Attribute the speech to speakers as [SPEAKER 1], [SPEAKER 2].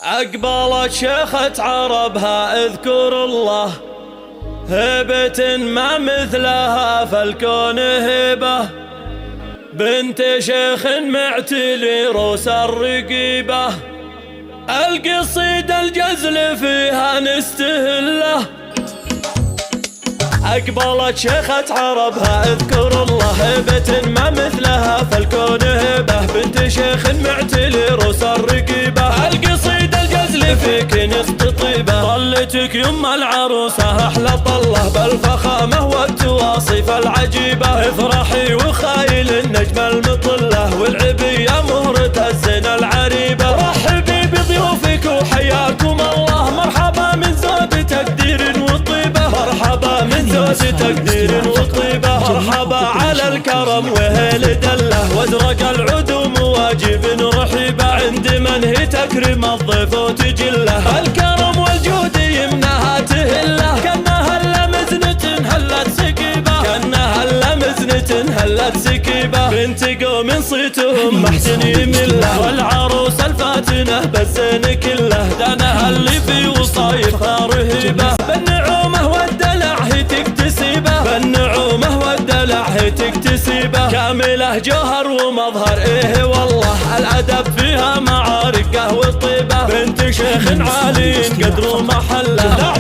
[SPEAKER 1] عقبالت شيخة عربها اذكر الله، هبة ما مثلها فالكون هبة، بنت شيخ معتلي روس الرقيبة، القصيد الجزل فيها نستهله. عقبالت شيخة عربها اذكر الله، هبة ما مثلها فالكون هبة، بنت شيخ معتلي روس الرقيبة، القصيد الجزل فيك نستطيبه، طلتك يما العروسة احلى طله، بالفخامة والتواصف العجيبة، افرحي وخايل النجم المطلة، والعبية مهرة الزين العريبة، رحبي بضيوفك وحياكم الله، مرحبا من زود تقدير وطيبة، مرحبا من زود تقدير وطيبة، مرحبا على الكرم وهل دله، وازرق العدوم واجب رحيبة، عند من هي تكرم الضيف وتجله، الكرم والجود يمنها تهله، كانها هلا مزنة هلت سكيبة، كانها هلا مزنة هلت سكيبة، بنت قوم صيتهم محسن يمله، والعروس الفاتنة بالزين كله، دانها اللي في وصايفها رهيبة، بالنعومة والدلع هي تكتسبه، بالنعومة والدلع هي تكتسبه، كامله جوهر ومظهر ايه والله، الادب فيها مع رقه وطيبه، بنت شيخ عالي قدر محله.